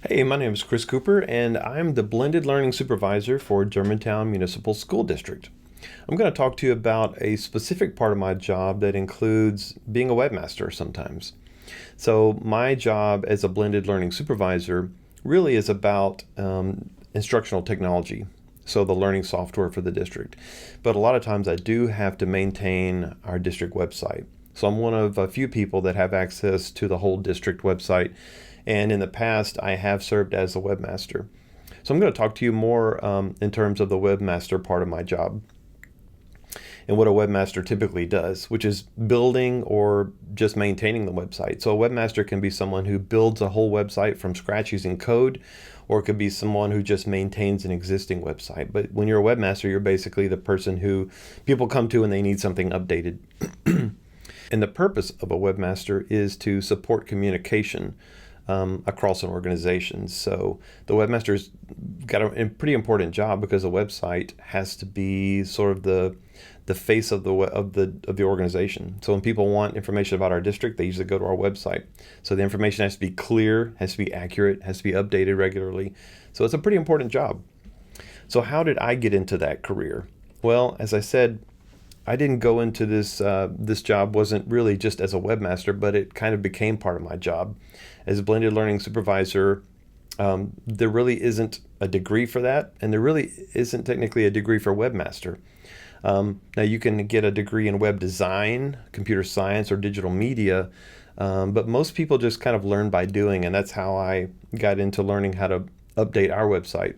Hey, my name is Chris Cooper, and I'm the Blended Learning Supervisor for Germantown Municipal School District. I'm going to talk to you about a specific part of my job that includes being a webmaster sometimes. So, my job as a Blended Learning Supervisor really is about instructional technology, so the learning software for the district. But a lot of times I do have to maintain our district website. So I'm one of a few people that have access to the whole district website. And in the past, I have served as a webmaster. So I'm going to talk to you more in terms of the webmaster part of my job and what a webmaster typically does, which is building or just maintaining the website. So a webmaster can be someone who builds a whole website from scratch using code, or it could be someone who just maintains an existing website. But when you're a webmaster, you're basically the person who people come to when they need something updated. And the purpose of a webmaster is to support communication across an organization. So the webmaster's got a pretty important job because a website has to be sort of the face of the organization. So when people want information about our district, they usually go to our website. So the information has to be clear, has to be accurate, has to be updated regularly. So it's a pretty important job. So how did I get into that career? Well, as I said, I didn't go into this job wasn't really just as a webmaster, but it kind of became part of my job. As a blended learning supervisor, there really isn't a degree for that, and there really isn't technically a degree for webmaster. Now you can get a degree in web design, computer science, or digital media, but most people just kind of learn by doing, and that's how I got into learning how to update our website.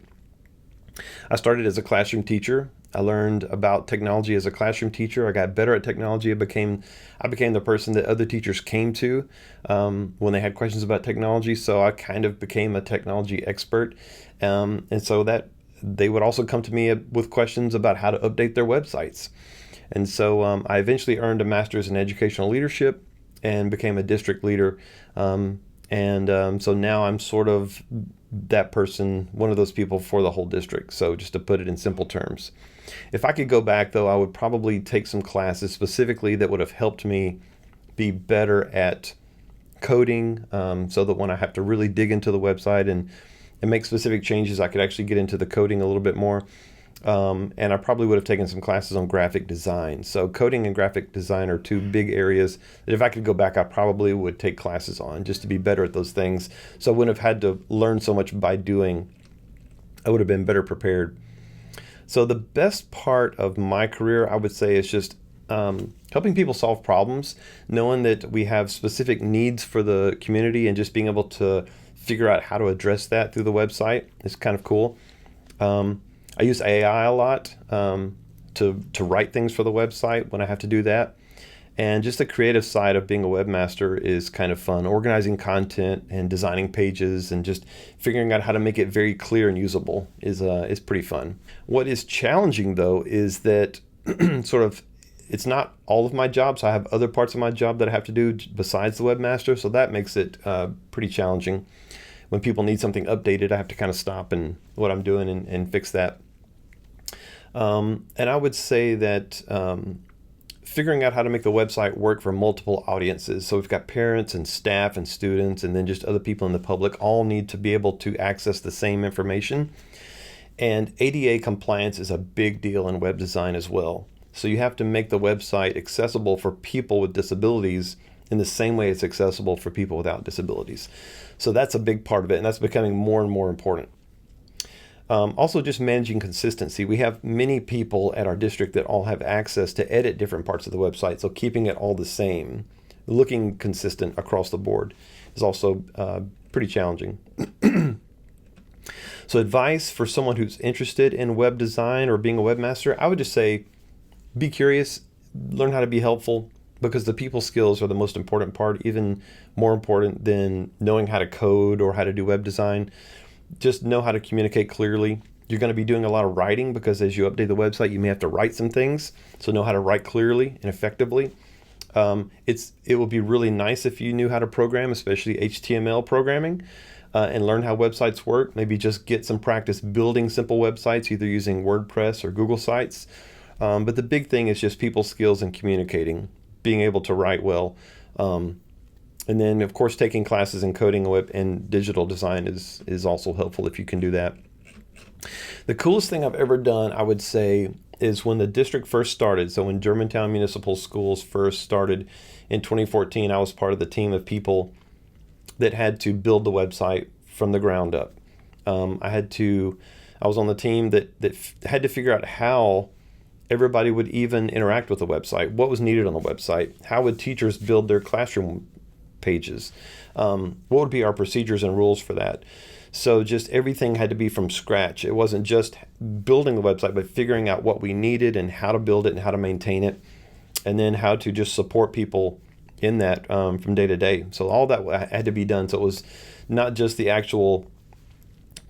I started as a classroom teacher. I learned about technology as a classroom teacher. I got better at technology. I became the person that other teachers came to when they had questions about technology. So I kind of became a technology expert, and so that they would also come to me with questions about how to update their websites. And so I eventually earned a master's in educational leadership and became a district leader. So now I'm sort of that person, one of those people for the whole district. So just to put it in simple terms. If I could go back, though, I would probably take some classes specifically that would have helped me be better at coding, so that when I have to really dig into the website and make specific changes, I could actually get into the coding a little bit more. And I probably would have taken some classes on graphic design. So coding and graphic design are two big areas that if I could go back, I probably would take classes on just to be better at those things. So I wouldn't have had to learn so much by doing. I would have been better prepared. So the best part of my career, I would say, is just helping people solve problems, knowing that we have specific needs for the community and just being able to figure out how to address that through the website is kind of cool. I use AI a lot to write things for the website when I have to do that. And just the creative side of being a webmaster is kind of fun. Organizing content and designing pages and just figuring out how to make it very clear and usable is pretty fun. What is challenging, though, is that it's not all of my job. So I have other parts of my job that I have to do besides the webmaster. So that makes it pretty challenging. When people need something updated, I have to kind of stop and what I'm doing and fix that. And I would say that figuring out how to make the website work for multiple audiences. So we've got parents and staff and students and then just other people in the public all need to be able to access the same information. And ADA compliance is a big deal in web design as well. So you have to make the website accessible for people with disabilities in the same way it's accessible for people without disabilities. So that's a big part of it, and that's becoming more and more important. Also, just managing consistency. We have many people at our district that all have access to edit different parts of the website, so keeping it all the same, looking consistent across the board is also pretty challenging. So advice for someone who's interested in web design or being a webmaster, I would just say be curious, learn how to be helpful, because the people skills are the most important part, even more important than knowing how to code or how to do web design. Just know how to communicate clearly. You're going to be doing a lot of writing because as you update the website, you may have to write some things. So know how to write clearly and effectively. It would be really nice if you knew how to program, especially HTML programming, and learn how websites work. Maybe just get some practice building simple websites, either using WordPress or Google Sites. But the big thing is just people skills and communicating, being able to write well. And then, of course, taking classes in coding and digital design is also helpful if you can do that. The coolest thing I've ever done, I would say, is when the district first started. So when Germantown Municipal Schools first started in 2014, I was part of the team of people that had to build the website from the ground up. I was on the team that had to figure out how everybody would even interact with the website, what was needed on the website, how would teachers build their classroom pages, what would be our procedures and rules for that. So just everything had to be from scratch. It wasn't just building the website, but figuring out what we needed and how to build it and how to maintain it, and then how to just support people in that from day to day. So all that had to be done. So it was not just the actual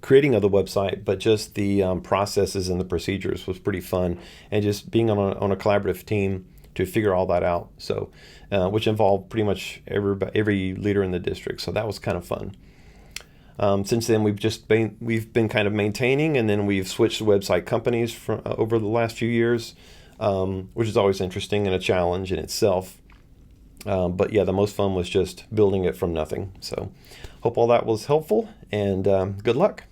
creating of the website, but just the processes and the procedures was pretty fun, and just being on a collaborative team to figure all that out. So, which involved pretty much every leader in the district. So that was kind of fun. Since then, we've been kind of maintaining, and then we've switched website companies over the last few years, which is always interesting and a challenge in itself. But yeah, the most fun was just building it from nothing. So hope all that was helpful, and good luck.